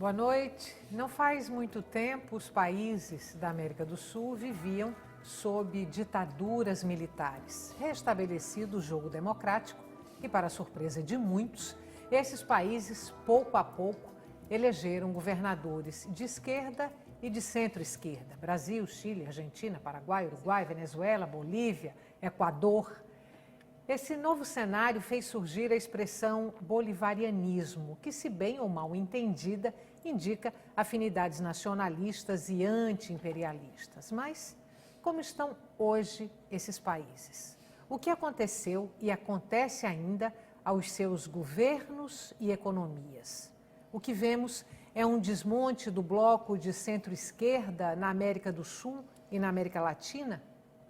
Boa noite. Não faz muito tempo, os países da América do Sul viviam sob ditaduras militares. Restabelecido o jogo democrático e, para a surpresa de muitos, esses países, pouco a pouco, elegeram governadores de esquerda e de centro-esquerda. Brasil, Chile, Argentina, Paraguai, Uruguai, Venezuela, Bolívia, Equador. Esse novo cenário fez surgir a expressão bolivarianismo, que, se bem ou mal entendida, indica afinidades nacionalistas e anti-imperialistas. Mas como estão hoje esses países? O que aconteceu e acontece ainda aos seus governos e economias? O que vemos é um desmonte do bloco de centro-esquerda na América do Sul e na América Latina?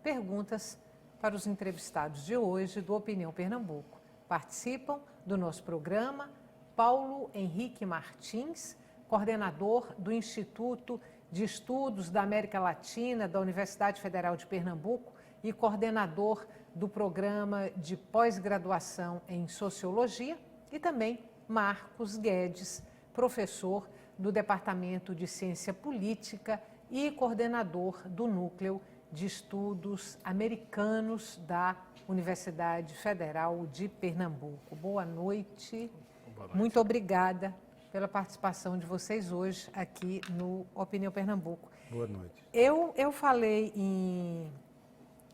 Perguntas para os entrevistados de hoje do Opinião Pernambuco. Participam do nosso programa Paulo Henrique Martins, coordenador do Instituto de Estudos da América Latina da Universidade Federal de Pernambuco e coordenador do programa de pós-graduação em Sociologia, e também Marcos Guedes, professor do Departamento de Ciência Política e coordenador do Núcleo de Estudos Americanos da Universidade Federal de Pernambuco. Boa noite. Boa noite. Muito obrigada pela participação de vocês hoje aqui no Opinião Pernambuco. Boa noite. Eu falei em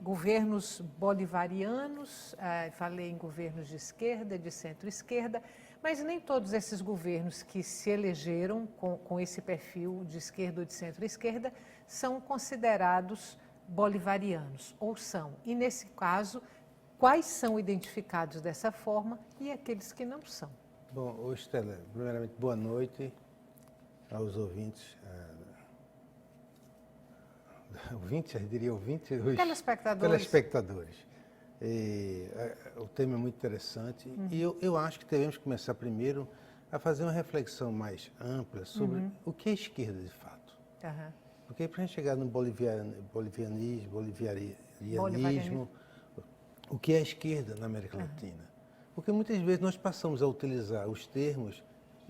governos bolivarianos, falei em governos de esquerda, de centro-esquerda, mas nem todos esses governos que se elegeram com esse perfil de esquerda ou de centro-esquerda são considerados bolivarianos, ou são. E, nesse caso, quais são identificados dessa forma e aqueles que não são? Bom, Estela, primeiramente, boa noite aos ouvintes. Ouvintes, eu diria ouvintes? Telespectadores. O tema é muito interessante e eu acho que devemos começar primeiro a fazer uma reflexão mais ampla sobre o que é esquerda de fato. Porque para a gente chegar no bolivarianismo, o que é a esquerda na América Latina? Porque muitas vezes nós passamos a utilizar os termos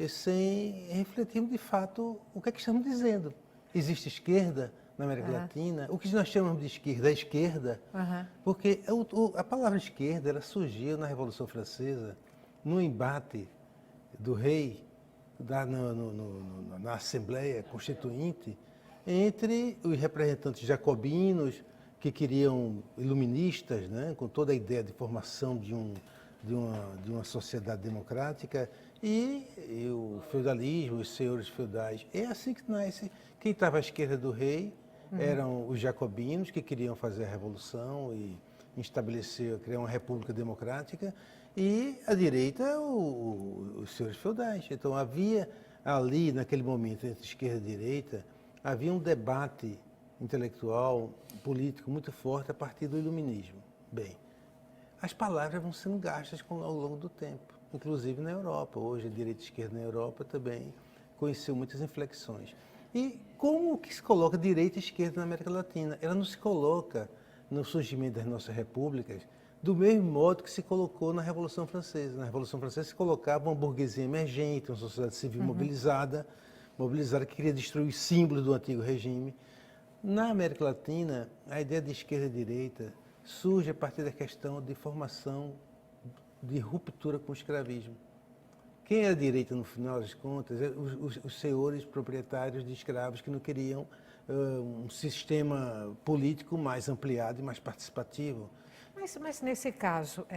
sem refletirmos de fato o que é que estamos dizendo. Existe esquerda na América Latina? O que nós chamamos de esquerda é esquerda? Porque a palavra esquerda ela surgiu na Revolução Francesa, no embate do rei na Assembleia Constituinte, entre os representantes jacobinos, que queriam iluministas, né, com toda a ideia de formação de uma sociedade democrática, e o feudalismo, os senhores feudais. É assim que nasce. Quem estava à esquerda do rei eram os jacobinos, que queriam fazer a revolução e criar uma república democrática, e à direita, os senhores feudais. Então havia ali, naquele momento, entre esquerda e direita, havia um debate intelectual, político muito forte a partir do iluminismo. Bem, as palavras vão sendo gastas ao longo do tempo, inclusive na Europa. Hoje a direita e a esquerda na Europa também conheceu muitas inflexões. E como que se coloca direita e esquerda na América Latina? Ela não se coloca no surgimento das nossas repúblicas do mesmo modo que se colocou na Revolução Francesa. Na Revolução Francesa se colocava uma burguesia emergente, uma sociedade civil mobilizada que queria destruir os símbolos do antigo regime. Na América Latina, a ideia de esquerda e direita surge a partir da questão de formação de ruptura com o escravismo. Quem é a direita, no final das contas, é os senhores proprietários de escravos que não queriam um sistema político mais ampliado e mais participativo. Mas nesse caso,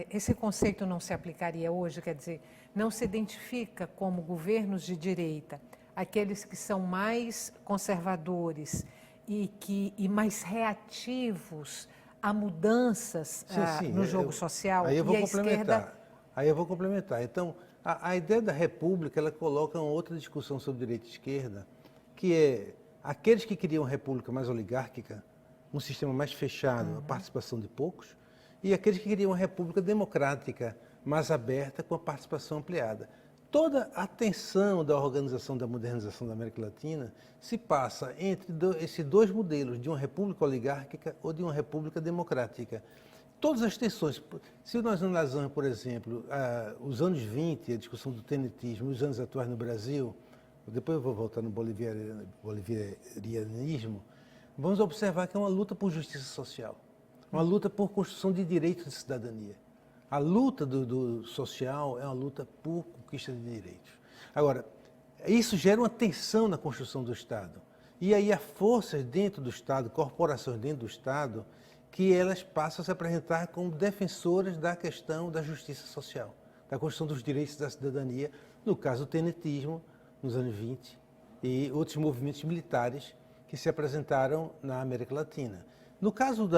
esse conceito não se aplicaria hoje? Quer dizer, não se identifica como governos de direita aqueles que são mais conservadores e mais reativos a mudanças no jogo social? Aí eu vou complementar. Então, a ideia da república, ela coloca uma outra discussão sobre direita e esquerda, que é aqueles que queriam uma república mais oligárquica, um sistema mais fechado, a participação de poucos, e aqueles que queriam uma república democrática, mais aberta, com a participação ampliada. Toda a tensão da organização da modernização da América Latina se passa entre esses dois modelos, de uma república oligárquica ou de uma república democrática. Todas as tensões, se nós analisarmos, por exemplo, os anos 20, a discussão do tenentismo, os anos atuais no Brasil, depois eu vou voltar no bolivarianismo, vamos observar que é uma luta por justiça social, uma luta por construção de direitos de cidadania. A luta do social é uma luta por conquista de direitos. Agora, isso gera uma tensão na construção do Estado. E aí há forças dentro do Estado, corporações dentro do Estado, que elas passam a se apresentar como defensoras da questão da justiça social, da construção dos direitos da cidadania, no caso do tenetismo, nos anos 20, e outros movimentos militares que se apresentaram na América Latina. No caso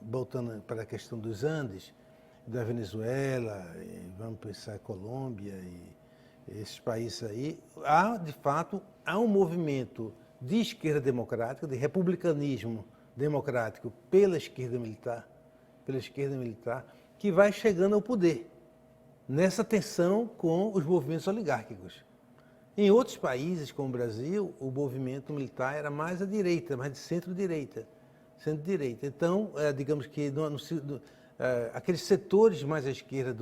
voltando para a questão dos Andes, da Venezuela, vamos pensar a Colômbia e esses países aí, de fato, há um movimento de esquerda democrática, de republicanismo democrático pela esquerda militar, que vai chegando ao poder, nessa tensão com os movimentos oligárquicos. Em outros países, como o Brasil, o movimento militar era mais à direita, mais de centro-direita. Então, digamos que aqueles setores mais à esquerda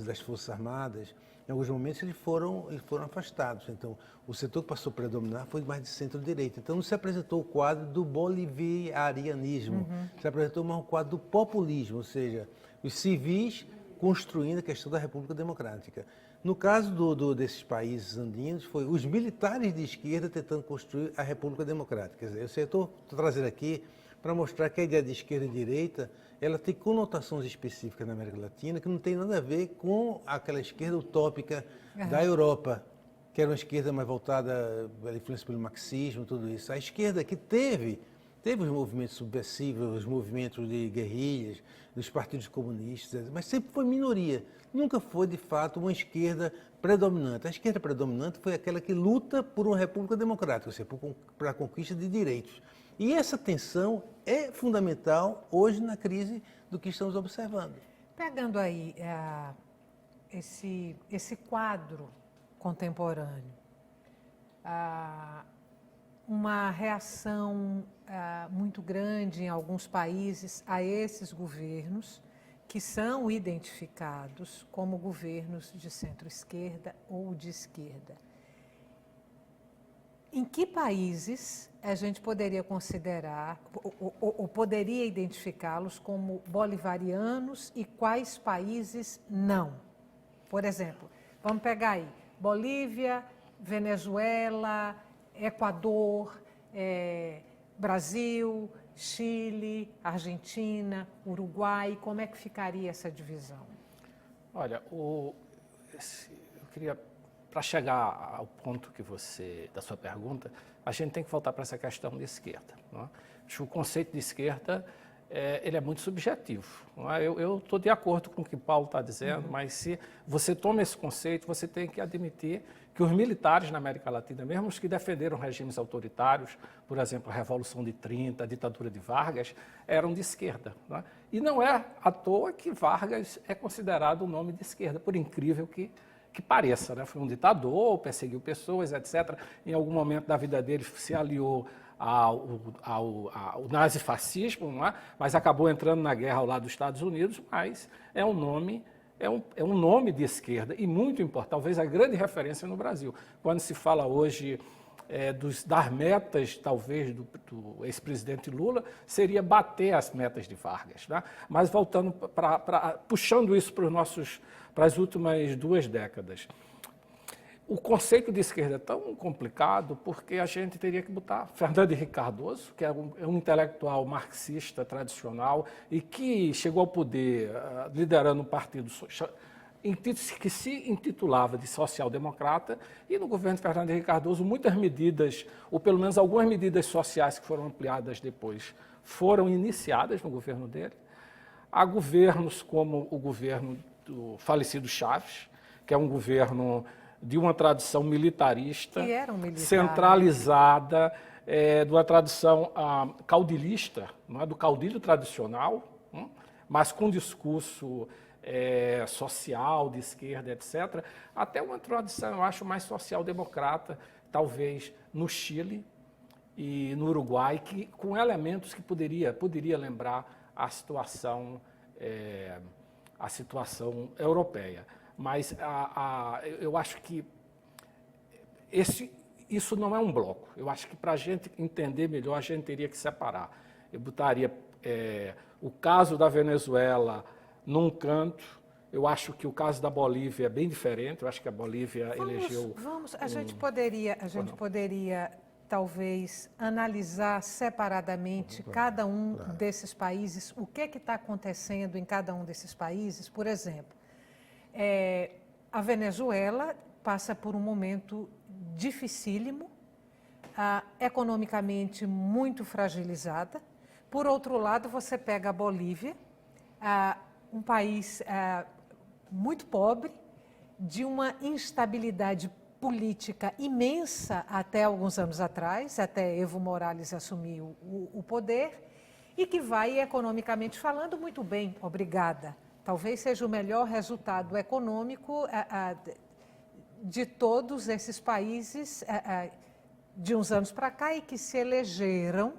das Forças Armadas, em alguns momentos eles foram afastados. Então, o setor que passou a predominar foi mais de centro-direita. Então, não se apresentou o quadro do bolivarianismo, se apresentou mais um quadro do populismo, ou seja, os civis construindo a questão da República Democrática. No caso desses países andinos, foi os militares de esquerda tentando construir a República Democrática. Quer dizer, eu estou trazendo aqui para mostrar que a ideia de esquerda e direita ela tem conotações específicas na América Latina que não tem nada a ver com aquela esquerda utópica da Europa, que era uma esquerda mais voltada pela influência pelo marxismo, tudo isso. A esquerda que teve os movimentos subversivos, os movimentos de guerrilhas, dos partidos comunistas, mas sempre foi minoria. Nunca foi, de fato, uma esquerda predominante. A esquerda predominante foi aquela que luta por uma república democrática, ou seja, para a conquista de direitos. E essa tensão é fundamental hoje na crise do que estamos observando. Pegando aí esse quadro contemporâneo, uma reação muito grande em alguns países a esses governos que são identificados como governos de centro-esquerda ou de esquerda. Em que países a gente poderia considerar ou poderia identificá-los como bolivarianos e quais países não? Por exemplo, vamos pegar aí Bolívia, Venezuela, Equador, Brasil, Chile, Argentina, Uruguai. Como é que ficaria essa divisão? Olha, eu queria, para chegar ao ponto da sua pergunta, a gente tem que voltar para essa questão de esquerda. Não é? Acho que o conceito de esquerda ele é muito subjetivo. Não é? Eu estou de acordo com o que Paulo está dizendo, mas se você toma esse conceito, você tem que admitir que os militares na América Latina, mesmo os que defenderam regimes autoritários, por exemplo, a Revolução de 30, a ditadura de Vargas, eram de esquerda. Não é? E não é à toa que Vargas é considerado um nome de esquerda, por incrível que pareça. Né? Foi um ditador, perseguiu pessoas, etc. Em algum momento da vida dele se aliou ao nazifascismo, não é? Mas acabou entrando na guerra ao lado dos Estados Unidos, mas é um nome de esquerda e muito importante, talvez a grande referência no Brasil. Quando se fala hoje das metas, talvez, do ex-presidente Lula, seria bater as metas de Vargas. Né? Mas voltando, puxando isso para as últimas 2 décadas. O conceito de esquerda é tão complicado porque a gente teria que botar Fernando Henrique Cardoso, que é um intelectual marxista tradicional e que chegou ao poder liderando um partido que se intitulava de social-democrata, e no governo de Fernando Henrique Cardoso muitas medidas, ou pelo menos algumas medidas sociais que foram ampliadas depois, foram iniciadas no governo dele. Há governos como o governo do falecido Chaves, que é um governo de uma tradição militarista, centralizada, de uma tradição caudilista, não é? Do caudilho tradicional, mas com discurso social, de esquerda, etc., até uma tradição, eu acho, mais social-democrata, talvez no Chile e no Uruguai, com elementos que poderia lembrar a situação europeia. Mas eu acho que isso não é um bloco. Eu acho que para a gente entender melhor, a gente teria que separar. Eu botaria o caso da Venezuela num canto. Eu acho que o caso da Bolívia é bem diferente. Eu acho que a Bolívia elegeu... A gente poderia talvez analisar separadamente cada um desses países, o que está acontecendo em cada um desses países. Por exemplo, a Venezuela passa por um momento dificílimo, economicamente muito fragilizada. Por outro lado, você pega a Bolívia, um país muito pobre, de uma instabilidade política imensa até alguns anos atrás, até Evo Morales assumir o poder, e que vai, economicamente falando, muito bem, obrigada. Talvez seja o melhor resultado econômico de todos esses países de uns anos para cá e que se elegeram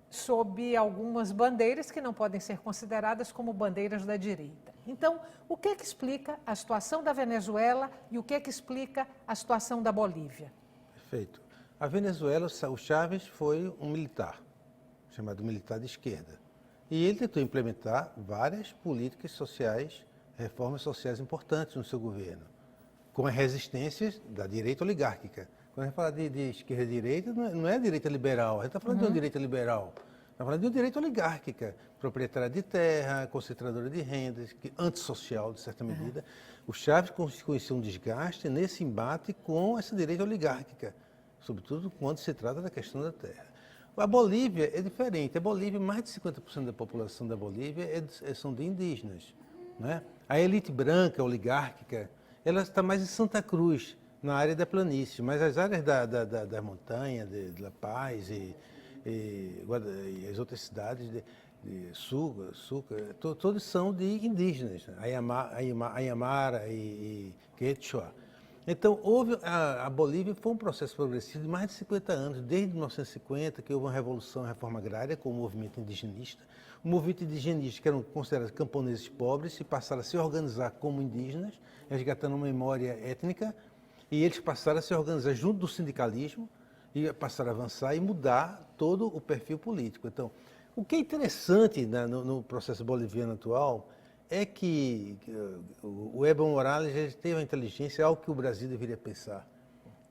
sob algumas bandeiras que não podem ser consideradas como bandeiras da direita. Então, o que explica a situação da Venezuela e o que explica a situação da Bolívia? Perfeito. A Venezuela, o Chávez foi um militar, chamado militar de esquerda. E ele tentou implementar várias políticas sociais, reformas sociais importantes no seu governo, com as resistências da direita oligárquica. Quando a gente fala de esquerda e direita, não é direita liberal, a gente está falando de uma direita liberal. Está falando de uma direita oligárquica, proprietária de terra, concentradora de rendas, antissocial, de certa medida. O Chávez conheceu um desgaste nesse embate com essa direita oligárquica, sobretudo quando se trata da questão da terra. A Bolívia é diferente. A Bolívia, mais de 50% da população da Bolívia são de indígenas. Né? A elite branca, oligárquica, ela está mais em Santa Cruz, na área da planície, mas as áreas da montanha, de La Paz e as outras cidades de Sucre, todos são de indígenas, Ayamara e Quechua. Então, a Bolívia foi um processo progressivo de mais de 50 anos, desde 1950, que houve uma revolução, reforma agrária, com o movimento indigenista. O movimento indigenista, que eram considerados camponeses pobres, se passaram a se organizar como indígenas, resgatando uma memória étnica, e eles passaram a se organizar junto do sindicalismo, e passaram a avançar e mudar todo o perfil político. Então, o que é interessante no processo boliviano atual é que o Evo Morales teve a inteligência, algo que o Brasil deveria pensar.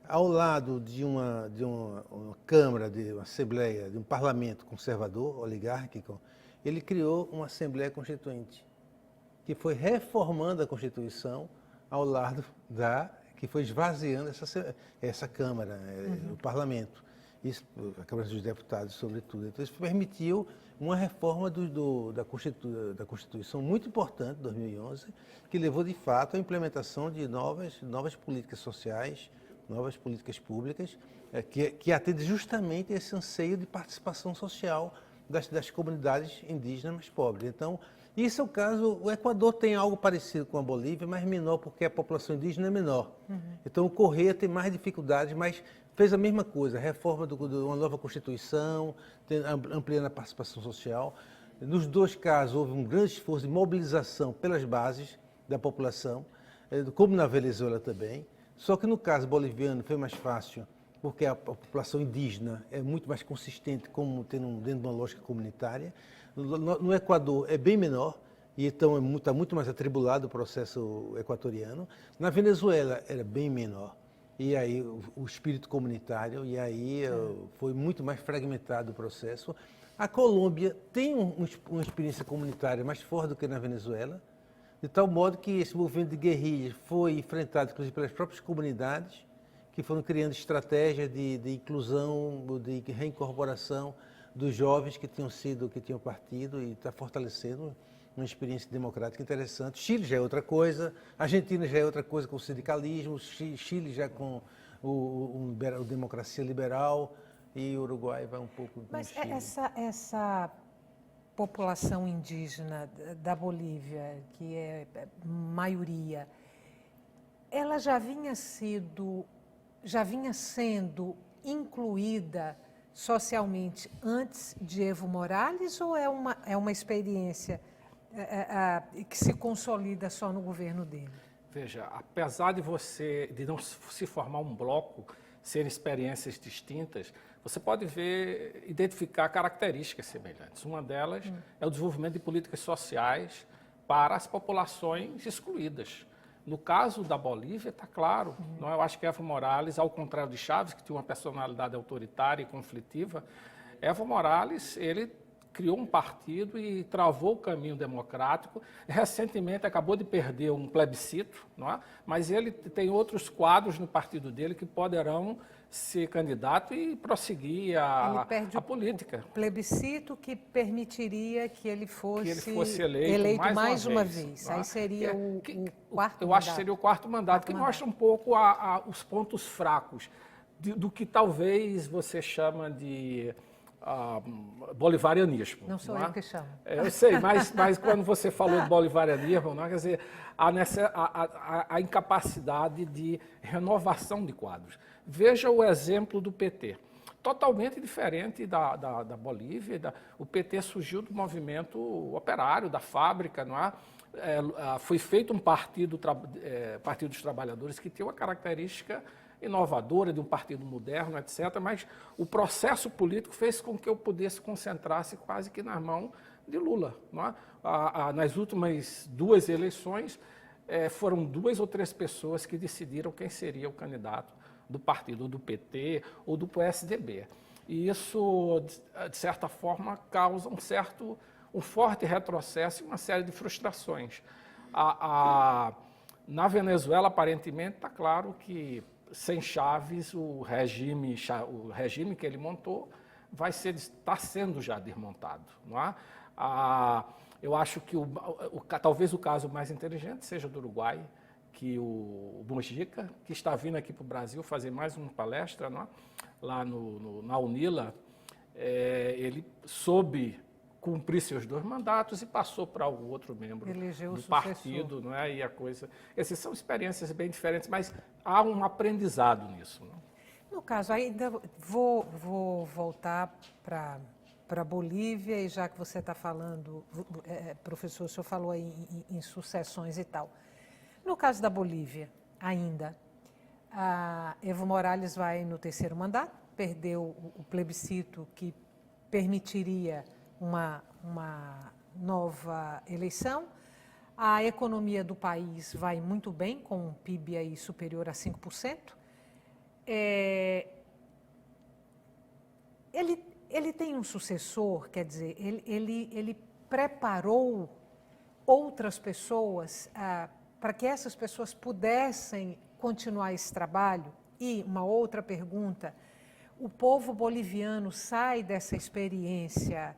Ao lado de uma Câmara, de uma Assembleia, de um parlamento conservador, oligárquico, ele criou uma Assembleia Constituinte, que foi reformando a Constituição ao lado que foi esvaziando essa Câmara, o Parlamento, a Câmara dos Deputados, sobretudo. Então, isso permitiu uma reforma da Constituição muito importante, de 2011, que levou, de fato, à implementação de novas políticas sociais, novas políticas públicas, que atendem justamente esse anseio de participação social das comunidades indígenas mais pobres. Então, isso é o caso, o Equador tem algo parecido com a Bolívia, mas menor porque a população indígena é menor. Então o Correa tem mais dificuldades, mas fez a mesma coisa, reforma de uma nova Constituição, ampliando a participação social. Nos dois casos houve um grande esforço de mobilização pelas bases da população, como na Venezuela também. Só que no caso boliviano foi mais fácil, porque a população indígena é muito mais consistente como dentro de uma lógica comunitária. No Equador é bem menor, e então está muito mais atribulado o processo equatoriano. Na Venezuela era bem menor, e aí o espírito comunitário, e aí foi muito mais fragmentado o processo. A Colômbia tem uma experiência comunitária mais forte do que na Venezuela, de tal modo que esse movimento de guerrilha foi enfrentado, inclusive, pelas próprias comunidades, que foram criando estratégias de inclusão, de reincorporação dos jovens que tinham partido, e está fortalecendo uma experiência democrática interessante. Chile já é outra coisa, Argentina já é outra coisa com o sindicalismo, Chile já com a democracia liberal, e o Uruguai vai um pouco com Mas o Chile. essa população indígena da Bolívia, que é maioria, ela já vinha sendo incluída socialmente antes de Evo Morales, ou é uma experiência que se consolida só no governo dele? Veja, apesar de não se formar um bloco, serem experiências distintas, você pode identificar características semelhantes. Uma delas é o desenvolvimento de políticas sociais para as populações excluídas. No caso da Bolívia, está claro. Não, eu acho que Evo Morales, ao contrário de Chávez, que tinha uma personalidade autoritária e conflitiva, Evo Morales, ele criou um partido e travou o caminho democrático. Recentemente acabou de perder um plebiscito, não é? Mas ele tem outros quadros no partido dele que poderão ser candidato e prosseguir a política. O plebiscito que permitiria que ele fosse eleito mais uma vez. Aí seria o quarto mandato. Eu acho que seria o quarto mandato, que mostra um pouco os pontos fracos do que talvez você chama de bolivarianismo. Não sou eu que chamo. Eu sei, mas quando você falou de bolivarianismo, não, quer dizer, a incapacidade de renovação de quadros. Veja o exemplo do PT. Totalmente diferente da Bolívia. O PT surgiu do movimento operário, da fábrica, não é? Foi feito um partido dos trabalhadores que tem uma característica inovadora de um partido moderno, etc. Mas o processo político fez com que o poder se concentrasse quase que na mão de Lula. Não é? Nas últimas 2 eleições, foram 2 ou 3 pessoas que decidiram quem seria o candidato do partido do PT ou do PSDB. E isso, de certa forma, causa um forte retrocesso e uma série de frustrações. Na Venezuela, aparentemente, está claro que sem Chávez, o regime que ele montou está sendo já desmontado. Não é? Eu acho que talvez o caso mais inteligente seja do Uruguai, que o Mujica, que está vindo aqui para o Brasil fazer mais uma palestra, não é? Lá na UNILA, ele soube cumprir seus 2 mandatos e passou para o outro membro do partido, não é? E a coisa. Essas são experiências bem diferentes, mas há um aprendizado nisso. Não? No caso, ainda vou voltar para a Bolívia, e já que você está falando, professor, o senhor falou aí em sucessões e tal. No caso da Bolívia, ainda, Evo Morales vai no 3º mandato, perdeu o plebiscito que permitiria uma nova eleição. A economia do país vai muito bem, com um PIB aí superior a 5%. Ele tem um sucessor, quer dizer, ele preparou outras pessoas para que essas pessoas pudessem continuar esse trabalho? E uma outra pergunta, o povo boliviano sai dessa experiência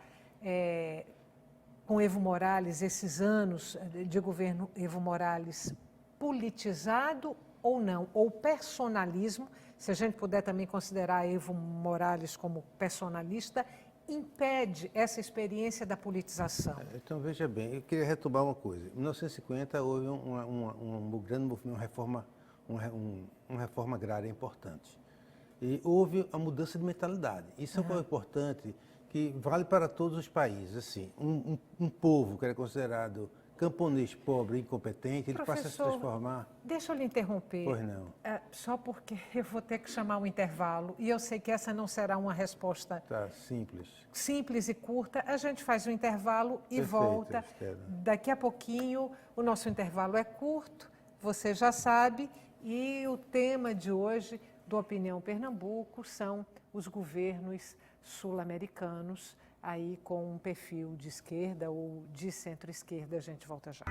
com Evo Morales, esses anos de governo Evo Morales, politizado ou não? Ou personalismo, se a gente puder também considerar Evo Morales como personalista, impede essa experiência da politização? Então, veja bem, eu queria retomar uma coisa. Em 1950 houve um grande movimento, uma reforma agrária importante. E houve a mudança de mentalidade. Isso é uma coisa importante, que vale para todos os países. Assim, um povo que era considerado camponês, pobre, incompetente, ele passa a se transformar... Deixa eu lhe interromper. Pois não. Só porque eu vou ter que chamar um intervalo, e eu sei que essa não será uma resposta simples e curta. A gente faz um intervalo e volta. Daqui a pouquinho, o nosso intervalo é curto, você já sabe, e o tema de hoje do Opinião Pernambuco são os governos sul-americanos, aí com um perfil de esquerda ou de centro-esquerda. A gente volta já.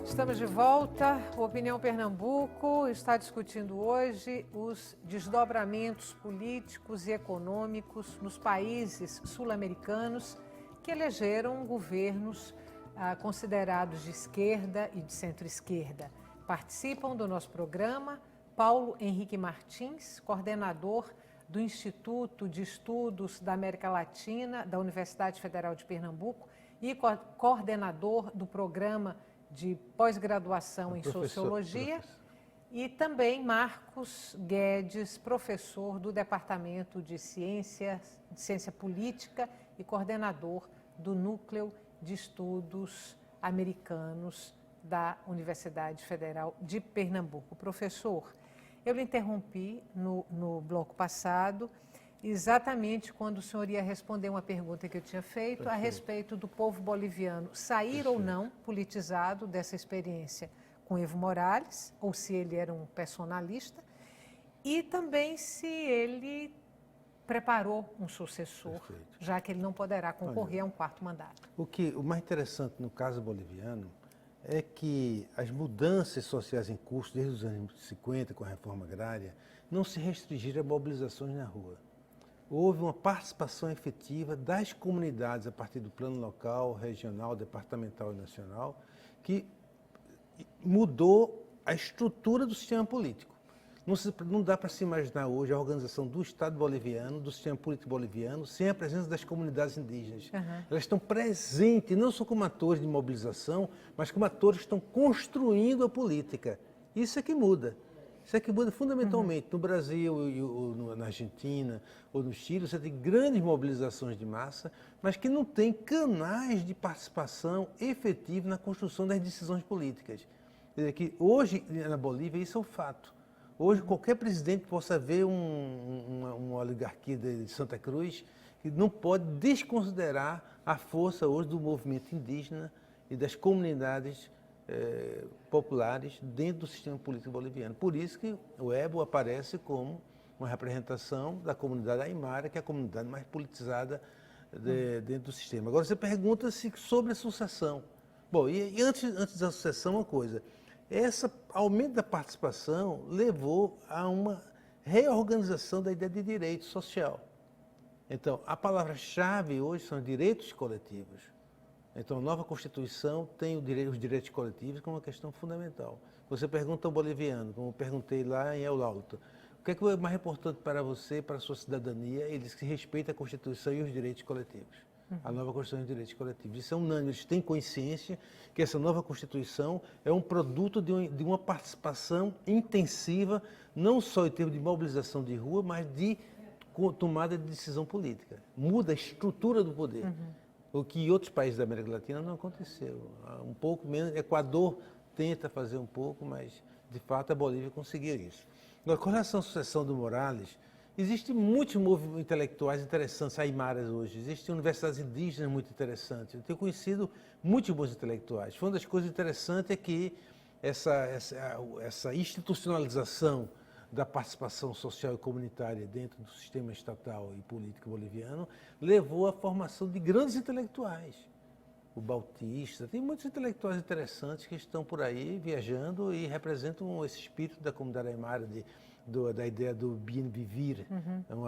Estamos de volta. O Opinião Pernambuco está discutindo hoje os desdobramentos políticos e econômicos nos países sul-americanos que elegeram governos considerados de esquerda e de centro-esquerda. Participam do nosso programa Paulo Henrique Martins, coordenador do Instituto de Estudos da América Latina da Universidade Federal de Pernambuco e coordenador do programa de pós-graduação em Sociologia, E também Marcos Guedes, professor do Departamento de Ciência Política e coordenador do Núcleo de Estudos Americanos da Universidade Federal de Pernambuco. Professor, eu lhe interrompi no bloco passado, exatamente quando o senhor ia responder uma pergunta que eu tinha feito a respeito do povo boliviano sair ou não politizado dessa experiência com Evo Morales, ou se ele era um personalista, e também se ele preparou um sucessor, já que ele não poderá concorrer a um quarto mandato. O mais interessante no caso boliviano é que as mudanças sociais em curso desde os anos 50, com a reforma agrária, não se restringiram a mobilizações na rua. Houve uma participação efetiva das comunidades a partir do plano local, regional, departamental e nacional, que mudou a estrutura do sistema político. Não dá para se imaginar hoje a organização do Estado boliviano, do sistema político boliviano, sem a presença das comunidades indígenas. Elas estão presentes, não só como atores de mobilização, mas como atores que estão construindo a política. Isso é que muda. Isso é que muda fundamentalmente. No Brasil, ou na Argentina, ou no Chile, você tem grandes mobilizações de massa, mas que não tem canais de participação efetivo na construção das decisões políticas. Quer dizer, que hoje, na Bolívia, isso é um fato. Hoje, qualquer presidente possa ver uma oligarquia de Santa Cruz que não pode desconsiderar a força hoje do movimento indígena e das comunidades populares dentro do sistema político boliviano. Por isso que o EBO aparece como uma representação da comunidade aimara, que é a comunidade mais politizada dentro do sistema. Agora, você pergunta-se sobre a sucessão. Bom, e antes da sucessão, uma coisa. Esse aumento da participação levou a uma reorganização da ideia de direito social. Então, a palavra-chave hoje são direitos coletivos. Então, a nova Constituição tem os direitos coletivos como uma questão fundamental. Você pergunta ao boliviano, como eu perguntei lá em El Alto, o que é mais importante para você, para a sua cidadania? Ele diz que respeita a Constituição e os direitos coletivos. A nova Constituição de Direitos Coletivos. Isso é unânime, eles têm consciência que essa nova Constituição é um produto de uma participação intensiva, não só em termos de mobilização de rua, mas de tomada de decisão política. Muda a estrutura do poder, o que em outros países da América Latina não aconteceu. Um pouco menos, Equador tenta fazer um pouco, mas de fato a Bolívia conseguiu isso. Agora, com relação à sucessão do Morales, existem muitos movimentos intelectuais interessantes, aimaras hoje. Existem universidades indígenas muito interessantes. Eu tenho conhecido muitos bons intelectuais. Uma das coisas interessantes é que essa institucionalização da participação social e comunitária dentro do sistema estatal e político boliviano levou à formação de grandes intelectuais. O Bautista, tem muitos intelectuais interessantes que estão por aí viajando e representam esse espírito da comunidade aimara da ideia do bem viver,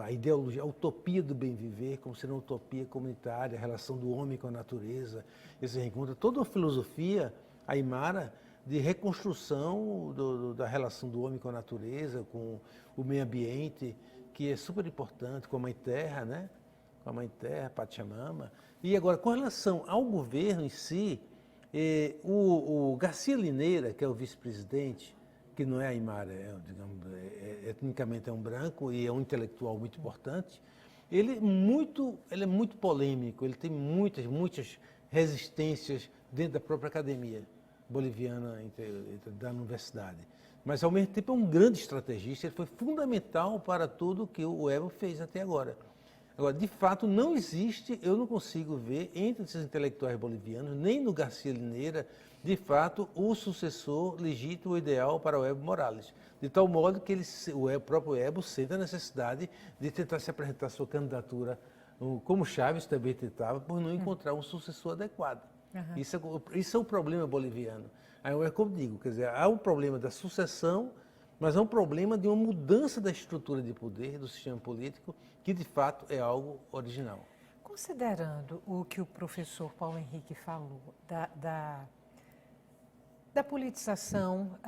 a ideologia, a utopia do bem viver, como sendo uma utopia comunitária, a relação do homem com a natureza, esse reencontro, toda uma filosofia aimara de reconstrução da relação do homem com a natureza, com o meio ambiente, que é super importante, com a Mãe Terra, né? Com a Mãe Terra, Pachamama. E agora, com relação ao governo em si, o Garcia Lineira, que é o vice-presidente, que não é aimara, etnicamente é um branco e é um intelectual muito importante, ele é muito polêmico, ele tem muitas resistências dentro da própria academia boliviana da universidade. Mas, ao mesmo tempo, é um grande estrategista, ele foi fundamental para tudo que o Evo fez até agora. Agora, de fato, não existe, eu não consigo ver, entre esses intelectuais bolivianos, nem no Garcia Lineira, de fato, o sucessor legítimo ideal para o Evo Morales. De tal modo que o próprio Evo sente a necessidade de tentar se apresentar sua candidatura, como Chávez também tentava, por não encontrar um sucessor adequado. Isso é o problema boliviano. Aí, é como digo, quer dizer, há um problema da sucessão, mas há um problema de uma mudança da estrutura de poder do sistema político, que de fato é algo original. Considerando o que o professor Paulo Henrique falou, da politização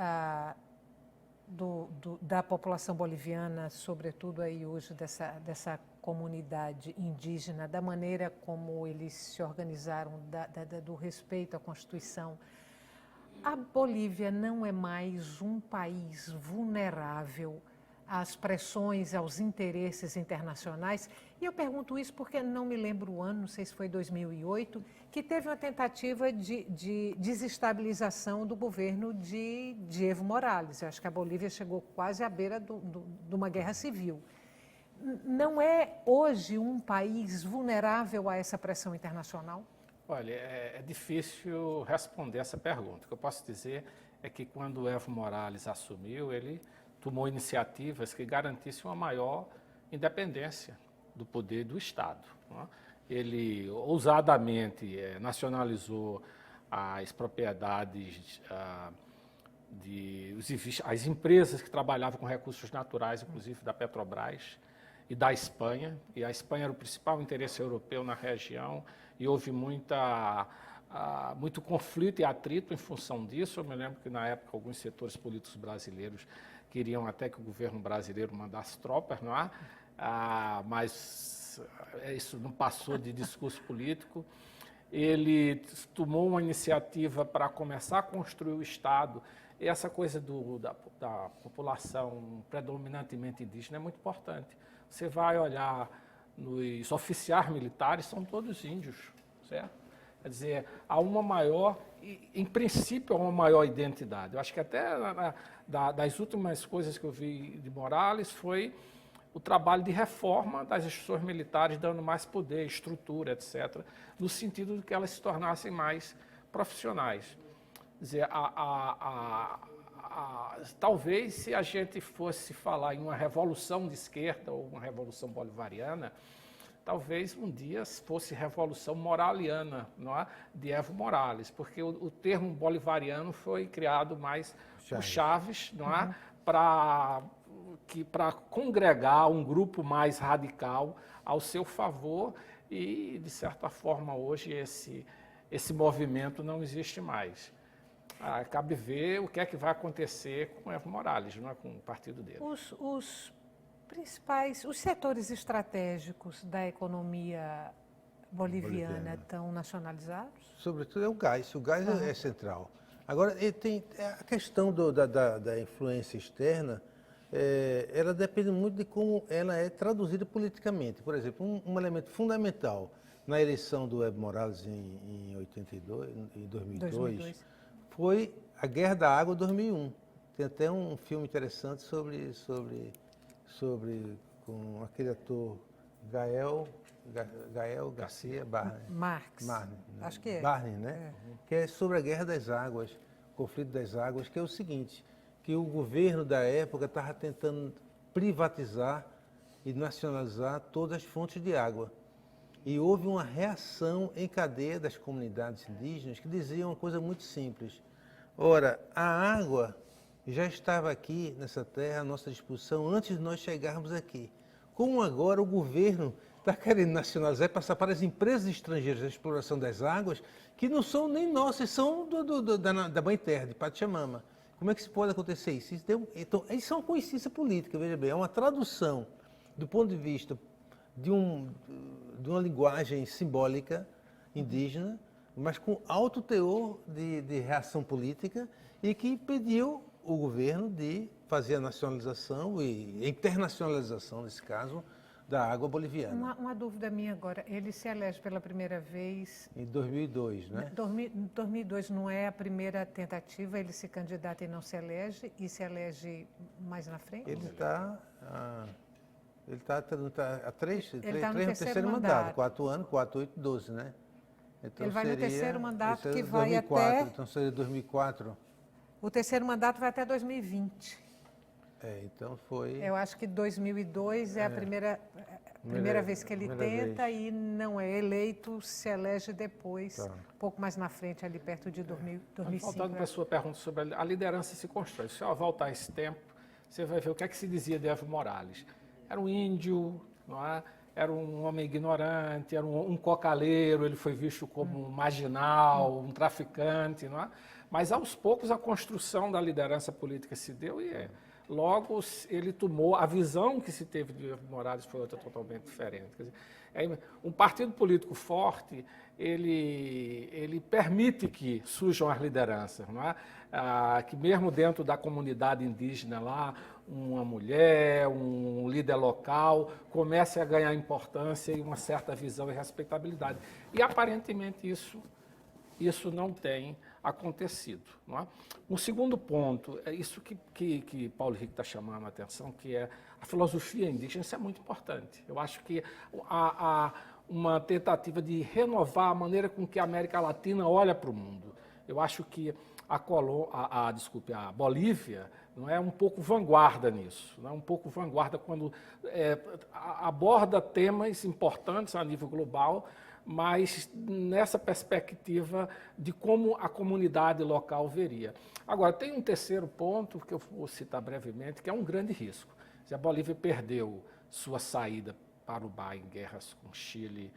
da população boliviana, sobretudo aí hoje dessa comunidade indígena, da maneira como eles se organizaram, do respeito à Constituição, A Bolívia não é mais um país vulnerável às pressões, aos interesses internacionais? E eu pergunto isso porque não me lembro o ano, não sei se foi 2008, que teve uma tentativa de desestabilização do governo de Evo Morales. Eu acho que a Bolívia chegou quase à beira de uma guerra civil. Não é hoje um país vulnerável a essa pressão internacional? Olha, é difícil responder essa pergunta. O que eu posso dizer é que quando o Evo Morales assumiu, ele tomou iniciativas que garantissem uma maior independência do poder do Estado. Não é? Ele ousadamente nacionalizou as propriedades as empresas que trabalhavam com recursos naturais, inclusive da Petrobras e da Espanha. E a Espanha era o principal interesse europeu na região e houve muito conflito e atrito em função disso. Eu me lembro que, na época, alguns setores políticos brasileiros queriam até que o governo brasileiro mandasse tropas, não é? Mas isso não passou de discurso político. Ele tomou uma iniciativa para começar a construir o Estado. E essa coisa da população predominantemente indígena é muito importante. Você vai olhar nos oficiais militares, são todos índios, certo? Quer dizer, há uma maior, em princípio, há uma maior identidade. Eu acho que até das últimas coisas que eu vi de Morales foi o trabalho de reforma das instituições militares, dando mais poder, estrutura, etc., no sentido de que elas se tornassem mais profissionais. Quer dizer, talvez se a gente fosse falar em uma revolução de esquerda ou uma revolução bolivariana, talvez um dia fosse revolução moraliana, não é? De Evo Morales, porque o termo bolivariano foi criado mais por Chaves, não é? Para congregar um grupo mais radical ao seu favor e, de certa forma, hoje esse movimento não existe mais. Cabe ver o que é que vai acontecer com Evo Morales, não é? Com o partido dele. Os setores estratégicos da economia boliviana estão nacionalizados? Sobretudo é o gás. O gás é central. Agora, tem a questão da influência externa, ela depende muito de como ela é traduzida politicamente. Por exemplo, um elemento fundamental na eleição do Evo Morales em 2002. Foi a Guerra da Água 2001. Tem até um filme interessante com aquele ator Gael Garcia Marques. Acho que é. Barney, né? Que é sobre a Guerra das Águas, o conflito das águas, que é o seguinte, que o governo da época estava tentando privatizar e nacionalizar todas as fontes de água. E houve uma reação em cadeia das comunidades indígenas que diziam uma coisa muito simples. Ora, a água já estava aqui nessa terra à nossa disposição antes de nós chegarmos aqui. Como agora o governo está querendo nacionalizar e passar para as empresas estrangeiras a exploração das águas, que não são nem nossas, são da Mãe Terra, de Pachamama. Como é que se pode acontecer isso? Então, isso é uma coincidência política, veja bem, é uma tradução do ponto de vista de uma linguagem simbólica indígena, mas com alto teor de reação política e que impediu o governo de fazer a nacionalização e a internacionalização, nesse caso, da água boliviana. Uma dúvida minha agora, ele se elege pela primeira vez... Em 2002, né? 2002 não é a primeira tentativa, ele se candidata e não se elege, e se elege mais na frente? Ele está há três no terceiro mandato, 4 anos, 4, 8, 12, né? Então ele vai no terceiro mandato que 2004, vai até... Então seria 2004. O terceiro mandato vai até 2020. Então foi... Eu acho que 2002 é a primeira vez que ele tenta e não é eleito, se elege depois, um pouco mais na frente, ali perto de 2005. Voltando para a sua pergunta sobre a liderança se constrói. Se eu voltar a esse tempo, você vai ver o que é que se dizia de Evo Morales. Era um índio, não é? Era um homem ignorante, era um cocaleiro, ele foi visto como um marginal, um traficante, não é? Mas aos poucos a construção da liderança política se deu e Logo, ele tomou, a visão que se teve de Evo Morales foi outra totalmente diferente. Quer dizer, um partido político forte, ele permite que surjam as lideranças, não é? Que mesmo dentro da comunidade indígena lá, uma mulher, um líder local, comece a ganhar importância e uma certa visão e respeitabilidade. E aparentemente isso não tem acontecido. Não é? Um segundo ponto, é isso que Paulo Henrique está chamando a atenção, que é a filosofia indígena. Isso é muito importante. Eu acho que há uma tentativa de renovar a maneira com que a América Latina olha para o mundo. Eu acho que a Bolívia não é um pouco vanguarda nisso, não é um pouco vanguarda quando aborda temas importantes a nível global, mas nessa perspectiva de como a comunidade local veria. Agora, tem um terceiro ponto que eu vou citar brevemente, que é um grande risco. Se a Bolívia perdeu sua saída para o mar em guerras com Chile,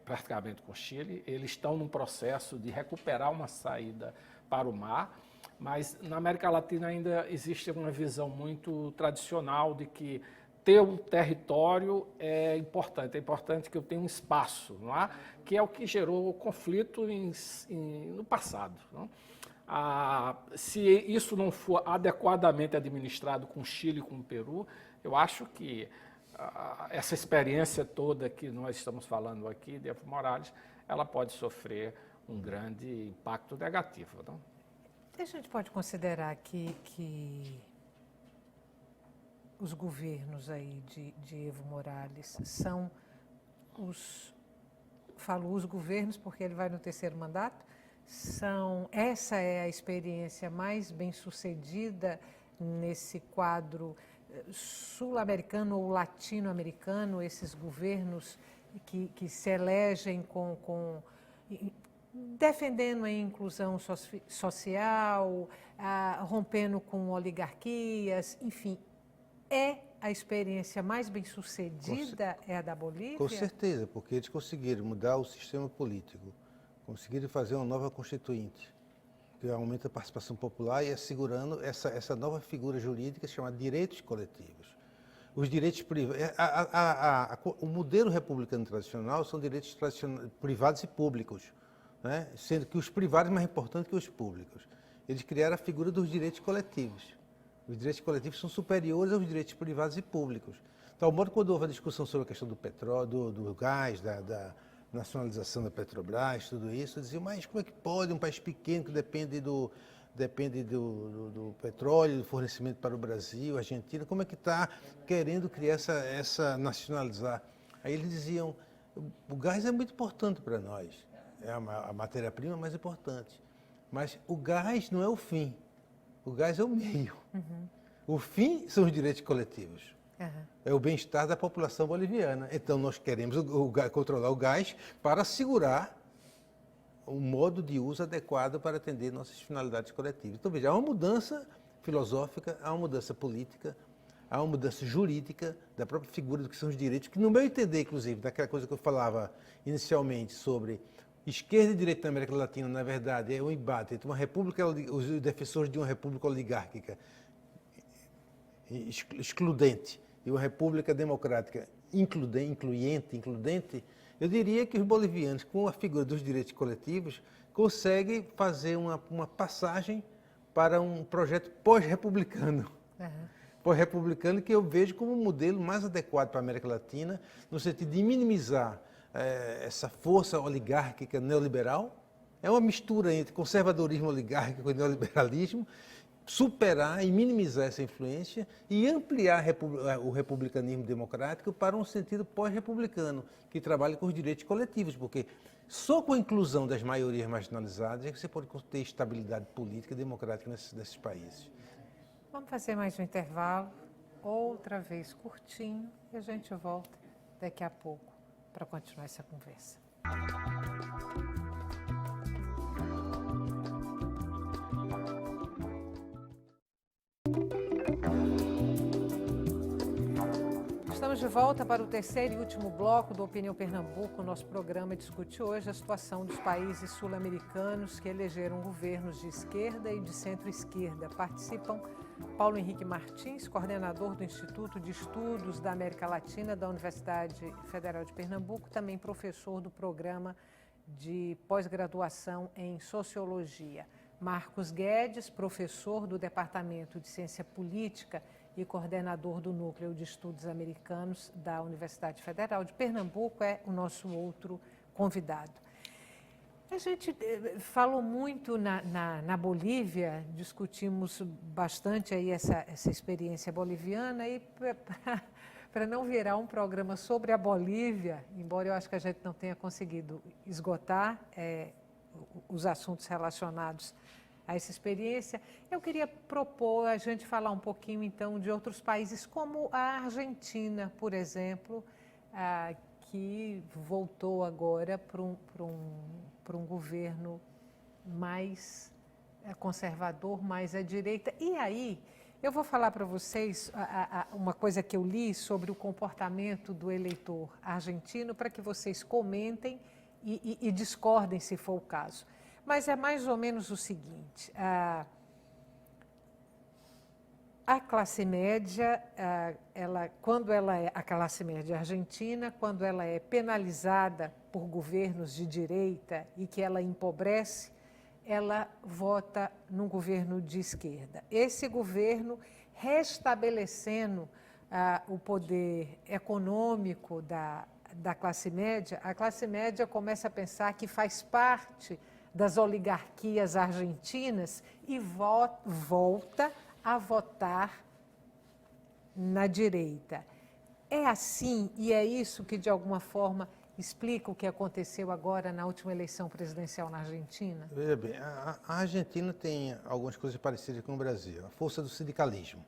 praticamente com Chile, eles estão num processo de recuperar uma saída para o mar, mas na América Latina ainda existe uma visão muito tradicional de que ter um território é importante que eu tenha um espaço, não é? Que é o que gerou o conflito no passado. Não? Se isso não for adequadamente administrado com o Chile e com o Peru, eu acho que essa experiência toda que nós estamos falando aqui, de Evo Morales, ela pode sofrer um grande impacto negativo. Não? A gente pode considerar que os governos aí de Evo Morales são falo os governos porque ele vai no terceiro mandato, essa é a experiência mais bem-sucedida nesse quadro sul-americano ou latino-americano, esses governos que se elegem defendendo a inclusão social, rompendo com oligarquias, enfim, a experiência mais bem-sucedida é a da Bolívia? Com certeza, porque eles conseguiram mudar o sistema político, conseguiram fazer uma nova constituinte, que aumenta a participação popular e assegurando essa nova figura jurídica chamada direitos coletivos. Os direitos privados, o modelo republicano tradicional são direitos privados e públicos, né? Sendo que os privados é mais importante que os públicos. Eles criaram a figura dos direitos coletivos. Os direitos coletivos são superiores aos direitos privados e públicos. De tal modo, quando houve a discussão sobre a questão do petróleo, do gás, da nacionalização da Petrobras, tudo isso, diziam, mas como é que pode um país pequeno que depende do petróleo, do fornecimento para o Brasil, a Argentina, como é que está querendo criar nacionalizar? Aí eles diziam, o gás é muito importante para nós, é a matéria-prima mais importante, mas o gás não é o fim, o gás é o meio. Uhum. O fim são os direitos coletivos. Uhum. É o bem-estar da população boliviana. Então, nós queremos controlar o gás para assegurar um modo de uso adequado para atender nossas finalidades coletivas. Então, veja, há uma mudança filosófica, há uma mudança política, há uma mudança jurídica da própria figura do que são os direitos, que no meu entender, inclusive, daquela coisa que eu falava inicialmente sobre esquerda e direita na América Latina, na verdade, é um embate entre uma república, os defensores de uma república oligárquica excludente e uma república democrática includente, eu diria que os bolivianos, com a figura dos direitos coletivos, conseguem fazer uma passagem para um projeto pós-republicano. Uhum. Pós-republicano que eu vejo como um modelo mais adequado para a América Latina, no sentido de minimizar essa força oligárquica neoliberal. É uma mistura entre conservadorismo oligárquico e neoliberalismo, superar e minimizar essa influência e ampliar o republicanismo democrático para um sentido pós-republicano, que trabalha com os direitos coletivos, porque só com a inclusão das maiorias marginalizadas é que você pode ter estabilidade política e democrática nesses países. Vamos fazer mais um intervalo, outra vez curtinho, e a gente volta daqui a pouco para continuar essa conversa. Estamos de volta para o terceiro e último bloco do Opinião Pernambuco. O nosso programa discute hoje a situação dos países sul-americanos que elegeram governos de esquerda e de centro-esquerda. Participam Paulo Henrique Martins, coordenador do Instituto de Estudos da América Latina da Universidade Federal de Pernambuco, também professor do programa de pós-graduação em Sociologia. Marcos Guedes, professor do Departamento de Ciência Política e coordenador do Núcleo de Estudos Americanos da Universidade Federal de Pernambuco, é o nosso outro convidado. A gente falou muito na Bolívia, discutimos bastante aí essa experiência boliviana e para não virar um programa sobre a Bolívia, embora eu acho que a gente não tenha conseguido esgotar os assuntos relacionados a essa experiência, eu queria propor a gente falar um pouquinho então de outros países como a Argentina, por exemplo, que voltou agora para um governo mais conservador, mais à direita. E aí, eu vou falar para vocês uma coisa que eu li sobre o comportamento do eleitor argentino, para que vocês comentem e discordem, se for o caso. Mas é mais ou menos o seguinte: a classe média, a classe média argentina, quando ela é penalizada por governos de direita e que ela empobrece, ela vota num governo de esquerda. Esse governo, restabelecendo o poder econômico da classe média, a classe média começa a pensar que faz parte das oligarquias argentinas e volta a votar na direita. É assim, e é isso que, de alguma forma, explica o que aconteceu agora na última eleição presidencial na Argentina? Veja bem, a Argentina tem algumas coisas parecidas com o Brasil, a força do sindicalismo.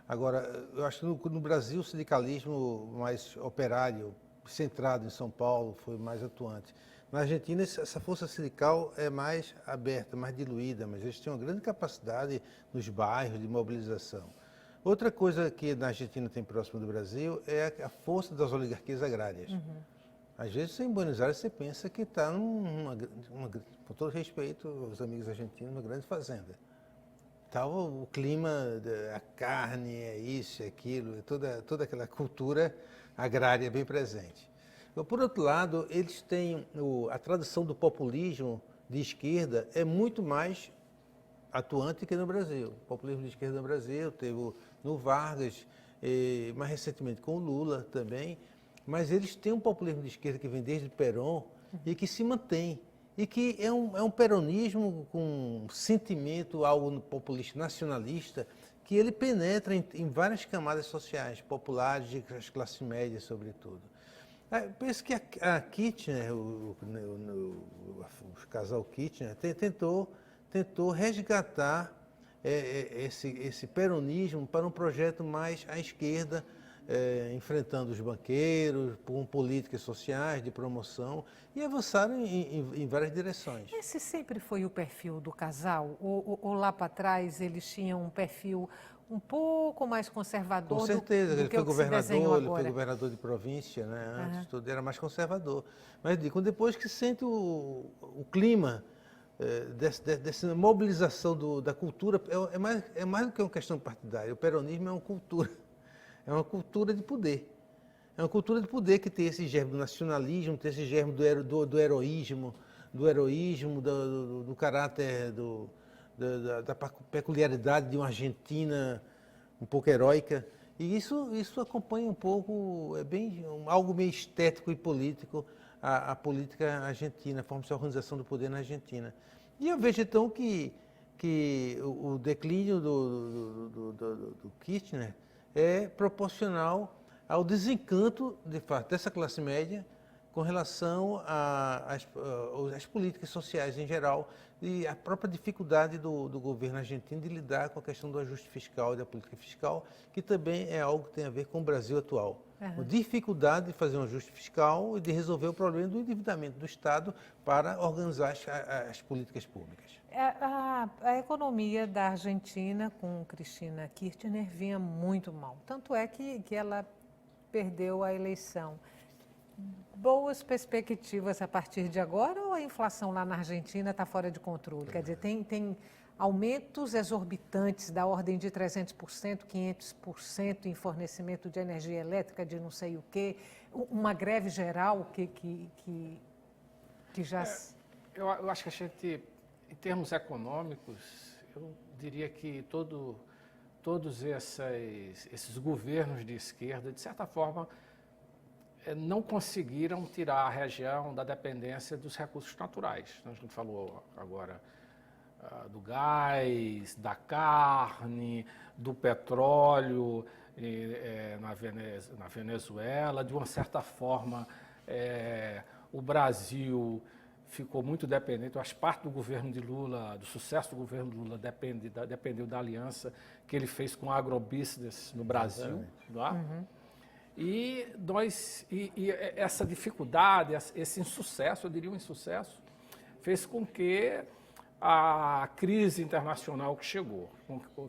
Agora, eu acho que no Brasil o sindicalismo mais operário, centrado em São Paulo, foi mais atuante. Na Argentina, essa força sindical é mais aberta, mais diluída, mas eles têm uma grande capacidade nos bairros de mobilização. Outra coisa que na Argentina tem próximo do Brasil é a força das oligarquias agrárias. Uhum. Às vezes, em Buenos Aires, você pensa que está, com todo respeito aos amigos argentinos, uma grande fazenda. Tá o clima, a carne, é isso, é aquilo, toda aquela cultura agrária bem presente. Por outro lado, eles têm a tradição do populismo de esquerda é muito mais atuante que no Brasil. O populismo de esquerda no Brasil teve no Vargas, mais recentemente com o Lula também, mas eles têm um populismo de esquerda que vem desde Perón e que se mantém. E que é um peronismo com um sentimento, algo populista, nacionalista, que ele penetra em várias camadas sociais, populares, das classes médias, sobretudo. Penso que a Kirchner, o casal Kirchner, tentou resgatar esse peronismo para um projeto mais à esquerda, enfrentando os banqueiros, com políticas sociais de promoção, e avançaram em várias direções. Esse sempre foi o perfil do casal? Ou lá para trás eles tinham um perfil um pouco mais conservador? Com certeza, do ele que foi governador, ele foi governador de província, né? Antes tudo era mais conservador. Mas digo, depois que sente o clima dessa mobilização da cultura, é mais do que uma questão partidária. O peronismo é uma cultura. É uma cultura de poder. É uma cultura de poder que tem esse germe do nacionalismo, tem esse germe do heroísmo, do caráter, da peculiaridade de uma Argentina um pouco heróica. E isso acompanha um pouco, algo meio estético e político, a política argentina, a forma de organização do poder na Argentina. E eu vejo então que o declínio do Kirchner é proporcional ao desencanto, de fato, dessa classe média com relação às políticas sociais em geral e a própria dificuldade do governo argentino de lidar com a questão do ajuste fiscal e da política fiscal, que também é algo que tem a ver com o Brasil atual. Uhum. A dificuldade de fazer um ajuste fiscal e de resolver o problema do endividamento do Estado para organizar as políticas públicas. A economia da Argentina com Cristina Kirchner vinha muito mal. Tanto é que ela perdeu a eleição. Boas perspectivas a partir de agora ou a inflação lá na Argentina está fora de controle? Quer dizer, tem aumentos exorbitantes da ordem de 300%, 500% em fornecimento de energia elétrica, de não sei o quê, uma greve geral que já... Eu acho que a gente, em termos econômicos, eu diria que todos esses governos de esquerda, de certa forma, não conseguiram tirar a região da dependência dos recursos naturais. A gente falou agora do gás, da carne, do petróleo na Venezuela. De uma certa forma, o Brasil ficou muito dependente. Eu acho que parte do governo de Lula, do sucesso do governo de Lula, dependeu da aliança que ele fez com o agrobusiness no Brasil. Não é? Uhum. E essa dificuldade, esse insucesso, eu diria um insucesso, fez com que a crise internacional que chegou,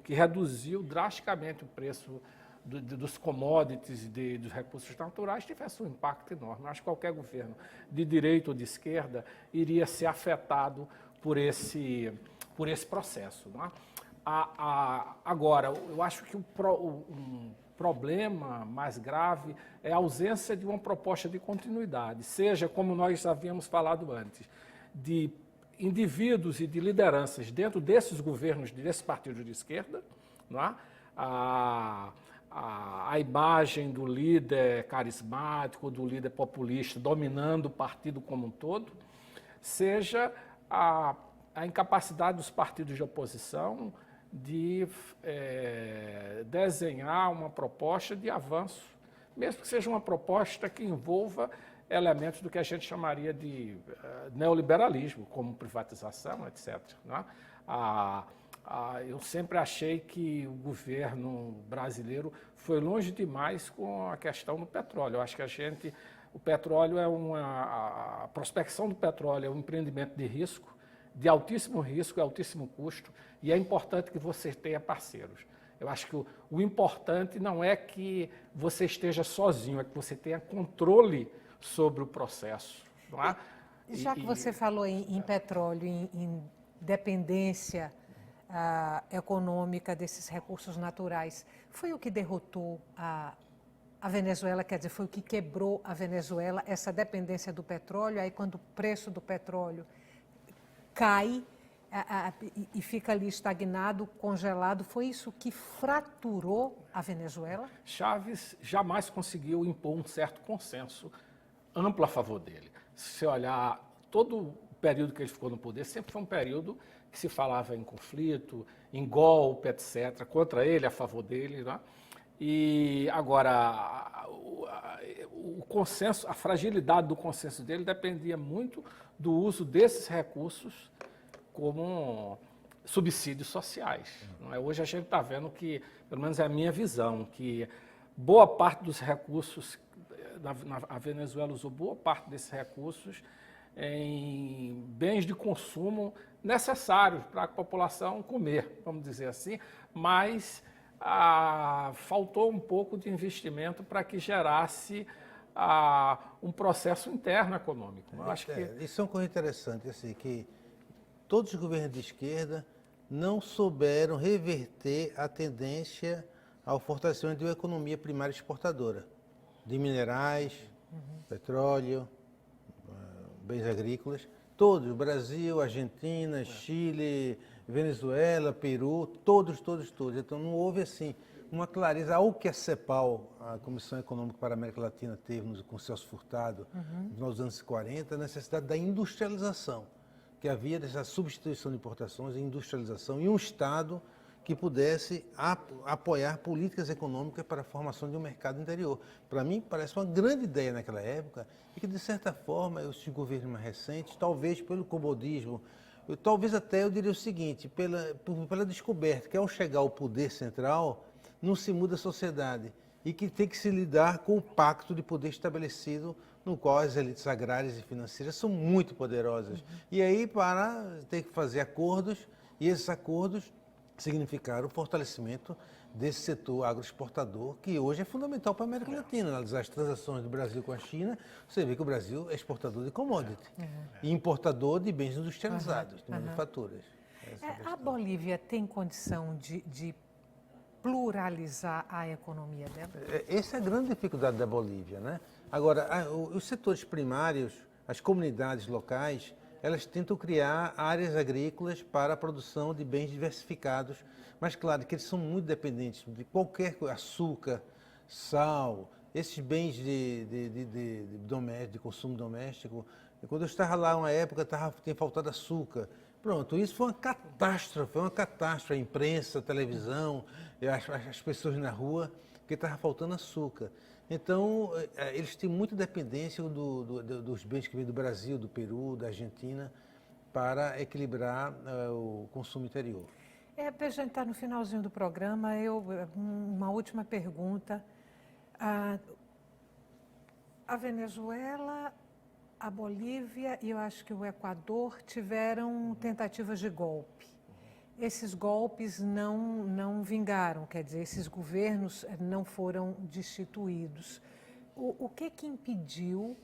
que reduziu drasticamente o preço dos commodities e dos recursos naturais, tivesse um impacto enorme. Eu acho que qualquer governo, de direita ou de esquerda, iria ser afetado por esse processo. Não é? Agora, eu acho que um problema mais grave é a ausência de uma proposta de continuidade, seja, como nós havíamos falado antes, de indivíduos e de lideranças dentro desses governos, desses partidos de esquerda, não é? A imagem do líder carismático, do líder populista dominando o partido como um todo, seja a incapacidade dos partidos de oposição de desenhar uma proposta de avanço, mesmo que seja uma proposta que envolva elementos do que a gente chamaria de neoliberalismo, como privatização, etc. Não é? Eu sempre achei que o governo brasileiro foi longe demais com a questão do petróleo. Eu acho que o petróleo a prospecção do petróleo é um empreendimento de altíssimo risco e altíssimo custo, e é importante que você tenha parceiros. Eu acho que o importante não é que você esteja sozinho, é que você tenha controle sobre o processo. Não é? Já que você falou em petróleo, em dependência econômica desses recursos naturais, foi o que derrotou a Venezuela, quer dizer, foi o que quebrou a Venezuela, essa dependência do petróleo. Aí quando o preço do petróleo cai e fica ali estagnado, congelado, foi isso que fraturou a Venezuela? Chávez jamais conseguiu impor um certo consenso amplo a favor dele. Se você olhar todo o período que ele ficou no poder, sempre foi um período que se falava em conflito, em golpe, etc., contra ele, a favor dele. Né? E agora, o consenso, a fragilidade do consenso dele dependia muito do uso desses recursos como subsídios sociais. Não é? Hoje a gente está vendo que, pelo menos é a minha visão, que boa parte dos recursos, a Venezuela usou boa parte desses recursos em bens de consumo necessários para a população comer, vamos dizer assim, mas faltou um pouco de investimento para que gerasse um processo interno econômico. Eu acho que... Isso é uma coisa interessante, assim, que todos os governos de esquerda não souberam reverter a tendência ao fortalecimento de uma economia primária exportadora, de minerais, petróleo, bens agrícolas, todos, Brasil, Argentina, Chile, Venezuela, Peru, todos. Então não houve assim uma clareza, algo que a CEPAL, a Comissão Econômica para a América Latina, teve com Celso Furtado nos anos 40, a necessidade da industrialização, que havia dessa substituição de importações e industrialização, e um Estado que pudesse apoiar políticas econômicas para a formação de um mercado interior. Para mim, parece uma grande ideia naquela época, e que, de certa forma, os governos mais recentes, talvez pelo comodismo, talvez até eu diria o seguinte, pela descoberta que, ao chegar ao poder central, não se muda a sociedade, e que tem que se lidar com o pacto de poder estabelecido, no qual as elites agrárias e financeiras são muito poderosas. E aí, para ter que fazer acordos, e esses acordos significaram o fortalecimento desse setor agroexportador, que hoje é fundamental para a América Latina. Analisar as transações do Brasil com a China, você vê que o Brasil é exportador de commodity e importador de bens industrializados, de manufaturas. A Bolívia tem condição de pluralizar a economia dela? Essa é a grande dificuldade da Bolívia, né? Agora, os setores primários, as comunidades locais, elas tentam criar áreas agrícolas para a produção de bens diversificados, mas claro que eles são muito dependentes de qualquer coisa, açúcar, sal, esses bens de consumo doméstico. Quando eu estava lá uma época, tinha faltado açúcar. Pronto, isso foi uma catástrofe, a imprensa, a televisão, as pessoas na rua, que estava faltando açúcar. Então, eles têm muita dependência dos bens que vêm do Brasil, do Peru, da Argentina, para equilibrar o consumo interior. A gente está no finalzinho do programa, uma última pergunta. A Venezuela, a Bolívia e eu acho que o Equador tiveram tentativas de golpe. Esses golpes não vingaram, quer dizer, esses governos não foram destituídos. O que impediu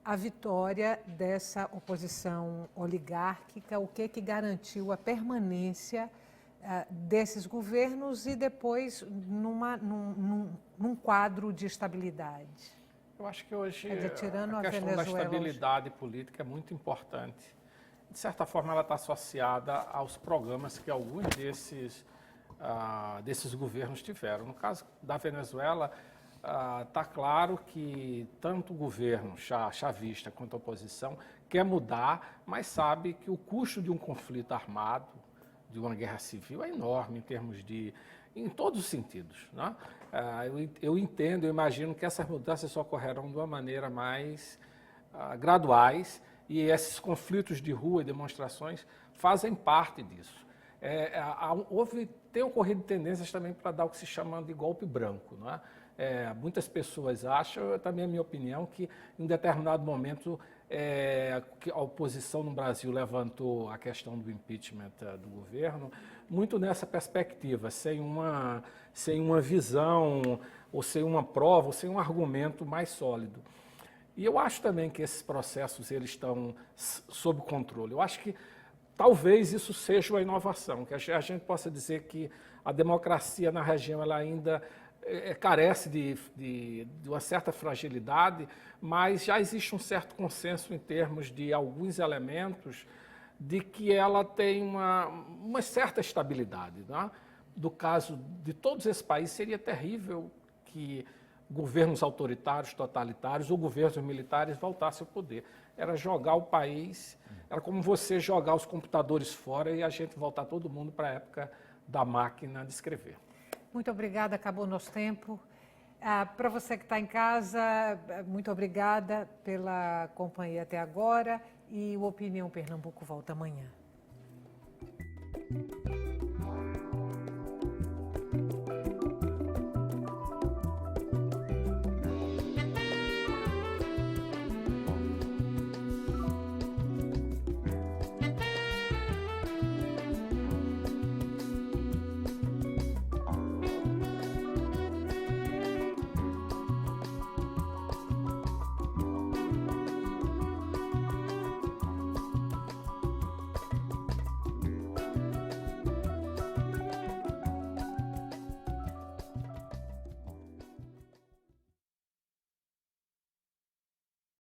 a vitória dessa oposição oligárquica? O que garantiu a permanência desses governos e depois num quadro de estabilidade? Eu acho que hoje tirando a questão da estabilidade política é muito importante. De certa forma, ela está associada aos programas que alguns desses governos tiveram. No caso da Venezuela, está claro que tanto o governo chavista quanto a oposição quer mudar, mas sabe que o custo de um conflito armado, de uma guerra civil, é enorme em todos os sentidos, né? Eu entendo, eu imagino que essas mudanças só ocorrerão de uma maneira mais graduais e esses conflitos de rua e demonstrações fazem parte disso. Tem ocorrido tendências também para dar o que se chama de golpe branco, não é? Muitas pessoas acham, também é a minha opinião, que em um determinado momento que a oposição no Brasil levantou a questão do impeachment do governo, muito nessa perspectiva, sem uma visão, ou sem uma prova, ou sem um argumento mais sólido. E eu acho também que esses processos eles estão sob controle. Eu acho que talvez isso seja uma inovação, que a gente possa dizer que a democracia na região ela ainda carece de uma certa fragilidade, mas já existe um certo consenso em termos de alguns elementos de que ela tem uma certa estabilidade, né? Do caso de todos esses países, seria terrível que governos autoritários, totalitários ou governos militares voltassem ao poder. Era jogar o país, era como você jogar os computadores fora e a gente voltar todo mundo para a época da máquina de escrever. Muito obrigada, acabou o nosso tempo. Para você que está em casa, muito obrigada pela companhia até agora e o Opinião Pernambuco volta amanhã.